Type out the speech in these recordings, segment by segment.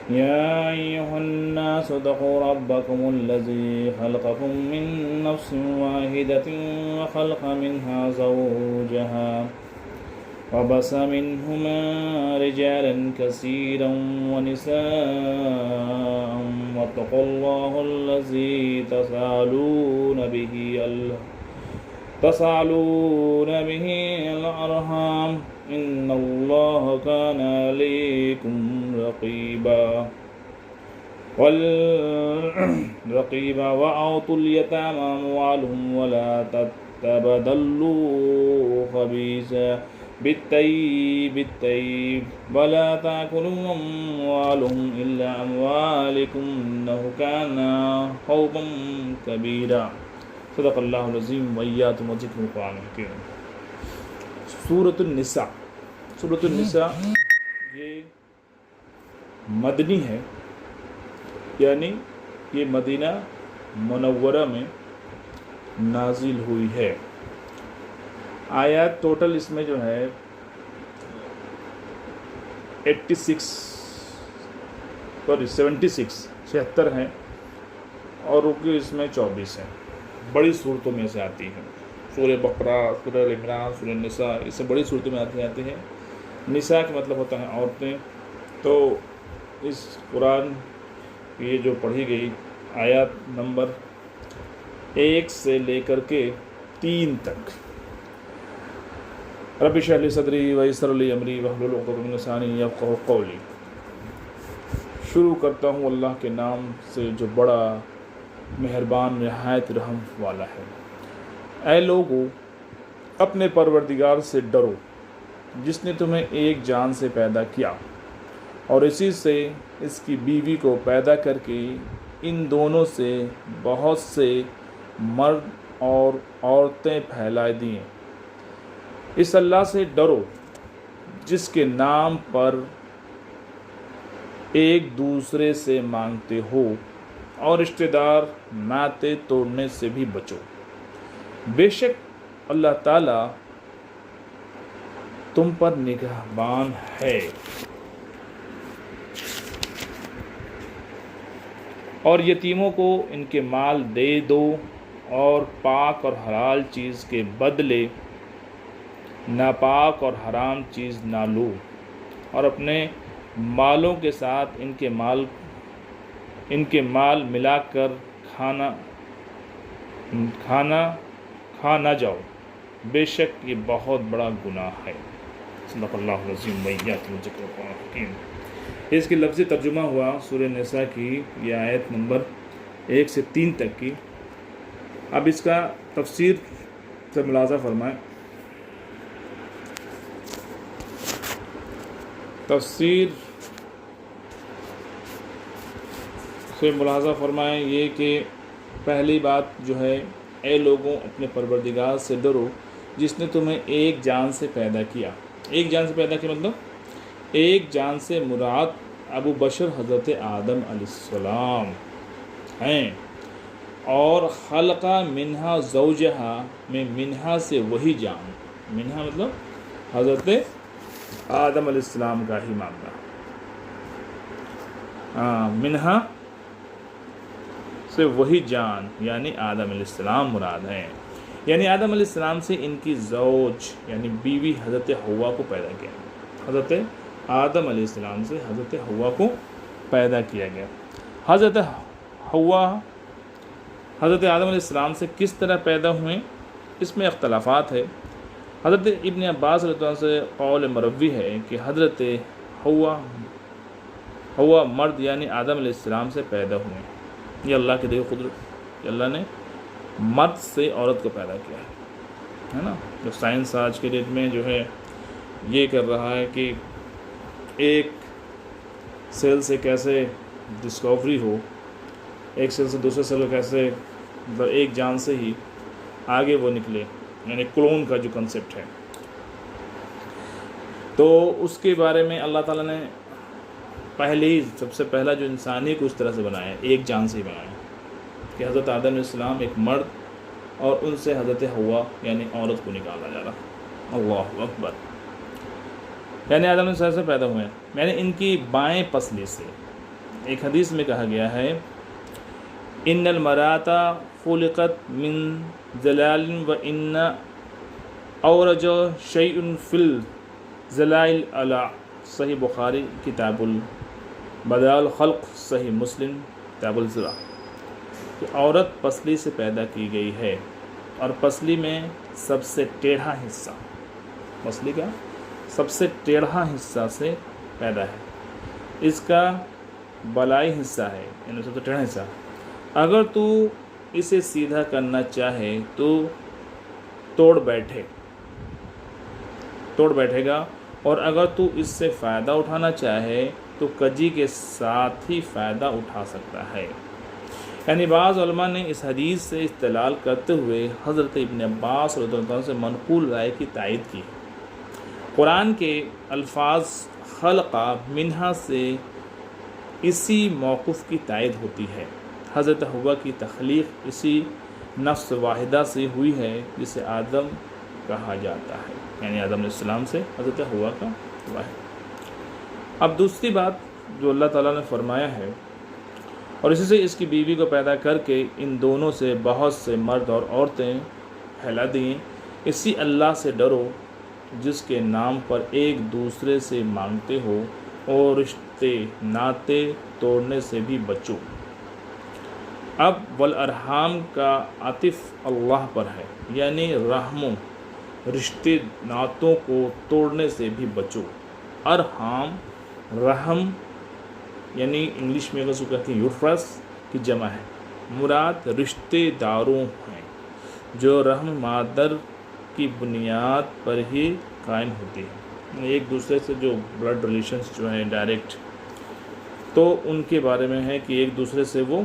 يا أيها الناس اتقوا ربكم الذي خلقكم من نفس واحدة وخلق منها زوجها وبث منهما رجالا كثيرا ونساء واتقوا الله الذي تسألون به الأرحام إن الله كان عليكم رقيبا وأعطوا اليتامى أموالهم ولا تتبدلوا خبيثا بالطيب ولا تأكلوا أموالهم إلا أموالكم إنه كان حوبا كبيرا صدق اللہ العظیم وإياكم وذکر القرآن الحکیم۔ سورۃ النساء یہ مدنی ہے، یعنی یہ مدینہ منورہ میں نازل ہوئی ہے۔ آیات ٹوٹل اس میں جو ہے 76 ہیں اور رکوع اس میں 24 ہیں۔ بڑی صورتوں میں سے آتی ہے، سورہ بقرہ، سورہ عمران، سورہ نساء، اس سے بڑی صورتوں میں آتی ہیں۔ نساء کا مطلب ہوتا ہے عورتیں۔ تو اس قرآن یہ جو پڑھی گئی آیات نمبر 1 سے لے کر کے 3 تک، رب اشرح لی صدری ویسر لی امری واحلل عقدۃ من لسانی یفقہوا قولی۔ شروع کرتا ہوں اللہ کے نام سے جو بڑا مہربان نہایت رحم والا ہے۔ اے لوگو، اپنے پروردگار سے ڈرو جس نے تمہیں ایک جان سے پیدا کیا اور اسی سے اس کی بیوی کو پیدا کر کے ان دونوں سے بہت سے مرد اور عورتیں پھیلا دیں۔ اس اللہ سے ڈرو جس کے نام پر ایک دوسرے سے مانگتے ہو اور رشتہ دار ناطے توڑنے سے بھی بچو۔ بے شک اللہ تعالیٰ تم پر نگہبان ہے۔ اور یتیموں کو ان کے مال دے دو اور پاک اور حلال چیز کے بدلے ناپاک اور حرام چیز نہ لو، اور اپنے مالوں کے ساتھ ان کے مال ملا کر کھا نہ جاؤ، بے شک یہ بہت بڑا گناہ ہے۔ صدق اللہ العظیم وإياكم وذکر القرآن الحکیم۔ اس کی لفظی ترجمہ ہوا سورہ نساء کی یہ آیت نمبر 1 سے 3 تک کی۔ اب اس کا تفسیر سے ملاحظہ فرمائیں۔ تفسیر سے ملاحظہ فرمائیں یہ کہ پہلی بات جو ہے، اے لوگوں اپنے پروردگار سے ڈرو جس نے تمہیں ایک جان سے پیدا کیا۔ ایک جان سے پیدا کیا مطلب ایک جان سے مراد ابو بشر حضرت آدم علیہ السلام ہیں، اور خلقہ منہا زوجہا میں منہا سے وہی جان، منہا مطلب حضرت آدم علیہ السلام کا ہی معاملہ، منہا سے وہی جان یعنی آدم علیہ السلام مراد ہے۔ یعنی آدم علیہ السلام سے ان کی زوج یعنی بیوی حضرت حوا کو پیدا کیا۔ حضرت آدم علیہ السلام سے حضرت حوا کو پیدا کیا گیا۔ حضرت حوا حضرت آدم علیہ السلام سے کس طرح پیدا ہوئے، اس میں اختلافات ہے۔ حضرت ابن عباس رضی اللہ عنہ سے قول مروی ہے کہ حضرت حوا مرد یعنی آدم علیہ السلام سے پیدا ہوئے۔ یہ اللہ کی دی قدرت کہ اللہ نے مرد سے عورت کو پیدا کیا ہے نا۔ جو سائنس آج کے ڈیٹ میں جو ہے یہ کر رہا ہے کہ ایک سیل سے کیسے ڈسکوری ہو، ایک سیل سے دوسرے سیل کو کیسے ایک جان سے ہی آگے وہ نکلے، یعنی کلون کا جو کنسیپٹ ہے، تو اس کے بارے میں اللہ تعالیٰ نے پہلے ہی سب سے پہلا جو انسانی کو اس طرح سے بنایا ہے، ایک جان سے ہی بنایا کہ حضرت آدم علیہ السلام ایک مرد اور ان سے حضرت حوا یعنی عورت کو نکالا جا رہا۔ اللہ اکبر۔ یعنی آدم علیہ السلام سے پیدا ہوئے ہیں، یعنی ان کی بائیں پسلی سے ایک حدیث میں کہا گیا ہے ان المراتا خلقت من زلال و ان اورج شیء فی الزلائل علی، صحیح بخاری کتاب بداء الخلق، صحیح مسلم کتاب الزرع، کہ عورت پسلی سے پیدا کی گئی ہے اور پسلی میں سب سے ٹیڑھا حصہ، پسلی کا سب سے ٹیڑھا حصہ سے پیدا ہے، اس کا بلائی حصہ ہے، یعنی سب سے ٹیڑھا حصہ، اگر تو اسے سیدھا کرنا چاہے تو توڑ بیٹھے گا، اور اگر تو اس سے فائدہ اٹھانا چاہے تو کجی کے ساتھ ہی فائدہ اٹھا سکتا ہے۔ یعنی بعض علماء نے اس حدیث سے استدلال کرتے ہوئے حضرت ابن عباس رضی اللہ عنہ سے منقول رائے کی تائید کی۔ قرآن کے الفاظ خلقہ منہا سے اسی موقف کی تائید ہوتی ہے۔ حضرت حوا کی تخلیق اسی نفس واحدہ سے ہوئی ہے جسے آدم کہا جاتا ہے، یعنی آدم علیہ السلام سے حضرت حوا کا ہوا ہے۔ اب دوسری بات جو اللہ تعالیٰ نے فرمایا ہے، اور اسی سے اس کی بیوی کو پیدا کر کے ان دونوں سے بہت سے مرد اور عورتیں پھیلا دیں، اسی اللہ سے ڈرو جس کے نام پر ایک دوسرے سے مانگتے ہو، اور رشتے ناطے توڑنے سے بھی بچو۔ اب والارحام کا عطف اللہ پر ہے، یعنی رحموں رشتے ناتوں کو توڑنے سے بھی بچو۔ ارحام رحم یعنی انگلش میں اگر کہتے ہیں یوٹرس کی جمع ہے، مراد رشتے داروں ہیں جو رحم مادر کی بنیاد پر ہی قائم ہوتی ہے، ایک دوسرے سے جو بلڈ ریلیشنز جو ہیں ڈائریکٹ، تو ان کے بارے میں ہے کہ ایک دوسرے سے وہ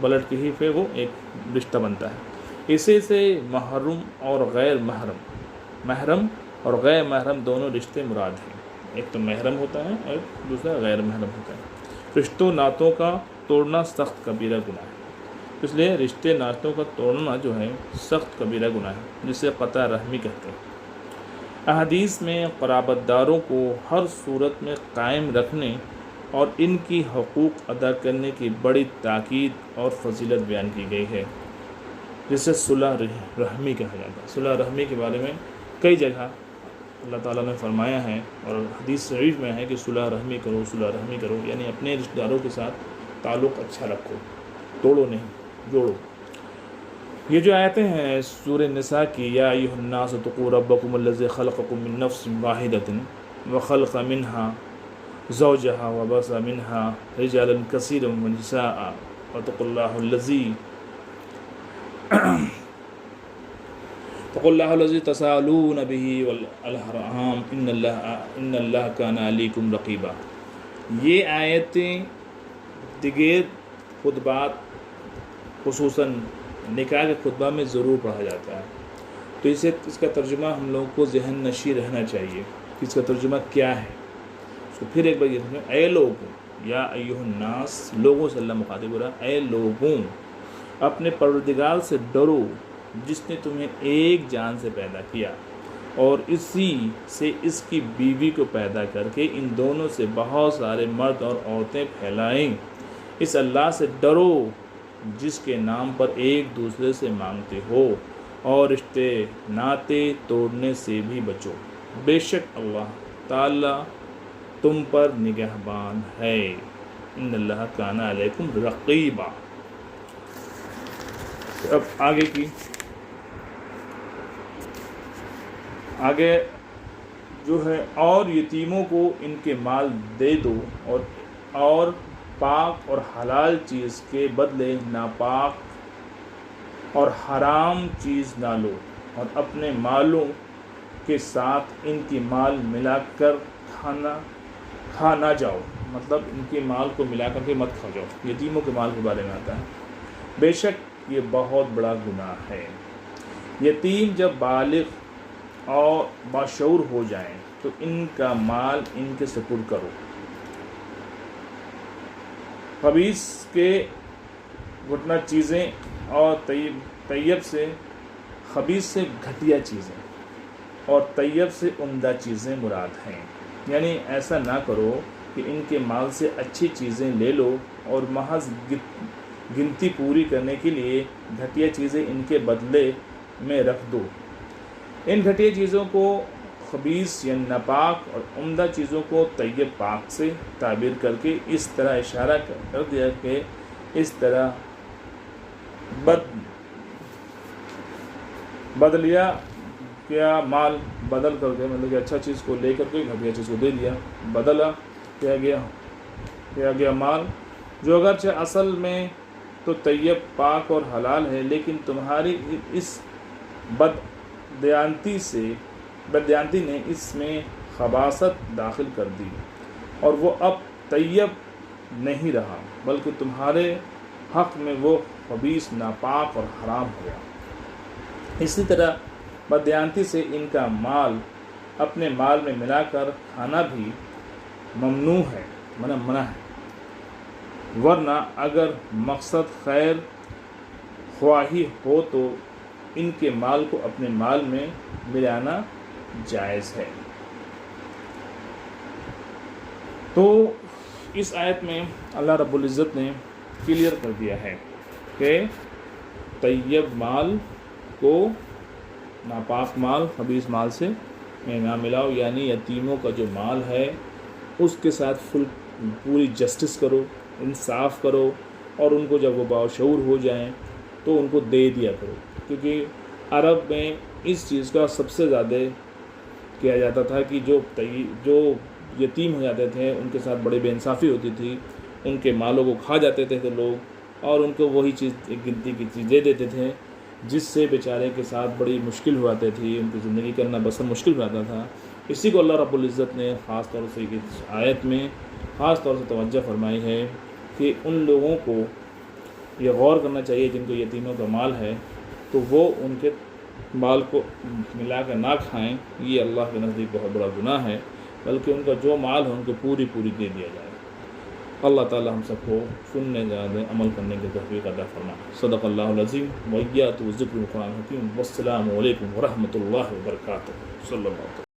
بلڈ کی ہی پہ وہ ایک رشتہ بنتا ہے۔ اسی سے محرم اور غیر محرم، محرم اور غیر محرم دونوں رشتے مراد ہیں، ایک تو محرم ہوتا ہے اور دوسرا غیر محرم ہوتا ہے۔ رشتوں ناتوں کا توڑنا سخت کبیرہ گناہ ہے، اس لیے رشتے ناتوں کا توڑنا جو ہے سخت کبیرہ گناہ ہے، جسے قطع رحمی کہتے ہیں۔ احادیث میں قرابت داروں کو ہر صورت میں قائم رکھنے اور ان کی حقوق ادا کرنے کی بڑی تاکید اور فضیلت بیان کی گئی ہے، جسے صلح رحمی کہا جاتا ہے۔ صلح رحمی کے بارے میں کئی جگہ اللہ تعالیٰ نے فرمایا ہے، اور حدیث شریف میں ہے کہ صلح رحمی کرو، صلح رحمی کرو، یعنی اپنے رشتہ داروں کے ساتھ تعلق اچھا رکھو، توڑو نہیں، جوڑو۔ یہ جو آیتیں ہیں سورہ نساء کی، یا ایھا الناس اتقوا ربکم الذی خلقکم من نفس واحدۃ وخلق منها زوجها وبث منها رجالا كثيرا ونساء واتقوا الله الذي تساءلون به والارحام ان اللہ کان علیکم رقیبا۔ یہ آیتیں دیگر خطبات خصوصاً نکاح کے خطبہ میں ضرور پڑھا جاتا ہے، تو اس کا ترجمہ ہم لوگوں کو ذہن نشیں رہنا چاہیے کہ اس کا ترجمہ کیا ہے۔ اس کو پھر ایک بار یہ سمجھیں، اے لوگوں، یا ایھا الناس، لوگوں سے اللہ مخاطب ہو رہا ہے، اے لوگوں اپنے پروردگار سے ڈرو جس نے تمہیں ایک جان سے پیدا کیا اور اسی سے اس کی بیوی کو پیدا کر کے ان دونوں سے بہت سارے مرد اور عورتیں پھیلائیں۔ اس اللہ سے ڈرو جس کے نام پر ایک دوسرے سے مانگتے ہو، اور رشتے ناطے توڑنے سے بھی بچو، بے شک اللہ تعالیٰ تم پر نگہبان ہے، ان اللہ کان علیکم رقیبا۔ اب آگے جو ہے، اور یتیموں کو ان کے مال دے دو، اور پاک اور حلال چیز کے بدلے ناپاک اور حرام چیز نہ لو، اور اپنے مالوں کے ساتھ ان کی مال ملا کر کھا نہ جاؤ، مطلب ان کے مال کو ملا کر کے مت کھا جاؤ۔ یتیموں کے مال کے بارے میں آتا ہے، بے شک یہ بہت بڑا گناہ ہے۔ یتیم جب بالغ اور باشعور ہو جائیں تو ان کا مال ان کے سپرد کرو۔ خبیث کے گھٹنا چیزیں اور طیب سے، خبیث سے گھٹیا چیزیں اور طیب سے عمدہ چیزیں مراد ہیں، یعنی ایسا نہ کرو کہ ان کے مال سے اچھی چیزیں لے لو اور محض گنتی پوری کرنے کے لیے گھٹیا چیزیں ان کے بدلے میں رکھ دو۔ ان گھٹیا چیزوں کو خبیث یا ناپاک اور عمدہ چیزوں کو طیب پاک سے تعبیر کر کے اس طرح اشارہ کر دیا کہ اس طرح بدلیا کیا مال بدل کر کے، مطلب کہ اچھا چیز کو لے کر کے گھٹیا چیز کو دے دیا، بدلا کیا گیا مال جو اگرچہ اصل میں تو طیب پاک اور حلال ہے، لیکن تمہاری اس بددیانتی نے اس میں خباثت داخل کر دی اور وہ اب طیب نہیں رہا، بلکہ تمہارے حق میں وہ خبیث، ناپاک اور حرام ہو گیا۔ اسی طرح بددیانتی سے ان کا مال اپنے مال میں ملا کر کھانا بھی ممنوع ہے، منع ہے، ورنہ اگر مقصد خیر خواہی ہو تو ان کے مال کو اپنے مال میں ملانا جائز ہے۔ تو اس آیت میں اللہ رب العزت نے کلیئر کر دیا ہے کہ طیب مال کو ناپاک مال، خبیث مال سے نہ ملاؤ، یعنی یتیموں کا جو مال ہے اس کے ساتھ پوری جسٹس کرو، انصاف کرو، اور ان کو جب وہ باشعور ہو جائیں تو ان کو دے دیا کرو، کیونکہ عرب میں اس چیز کا سب سے زیادہ کیا جاتا تھا کہ جو یتیم ہو جاتے تھے ان کے ساتھ بڑی بے انصافی ہوتی تھی، ان کے مالوں کو کھا جاتے تھے لوگ، اور ان کو وہی چیز ایک گنتی کی چیز دے دیتے تھے، جس سے بیچارے کے ساتھ بڑی مشکل ہو جاتی تھی، ان کی زندگی کرنا بسر مشکل ہو جاتا تھا۔ اسی کو اللہ رب العزت نے خاص طور سے اس آیت میں خاص طور سے توجہ فرمائی ہے کہ ان لوگوں کو یہ غور کرنا چاہیے جن کو یتیموں کا مال ہے تو وہ ان کے مال کو ملا کر نہ کھائیں، یہ اللہ کے نزدیک بہت بڑا گناہ ہے، بلکہ ان کا جو مال ہے ان کو پوری دے دیا جائے۔ اللہ تعالی ہم سب کو سننے زیادہ عمل کرنے کی توفیق عطا فرمائے۔ صدق اللہ العظیم و ایاتہ ذکر القرآن الحکیم۔ والسلام علیکم ورحمۃ اللہ وبرکاتہ۔ صلی اللہ علیہ وسلم۔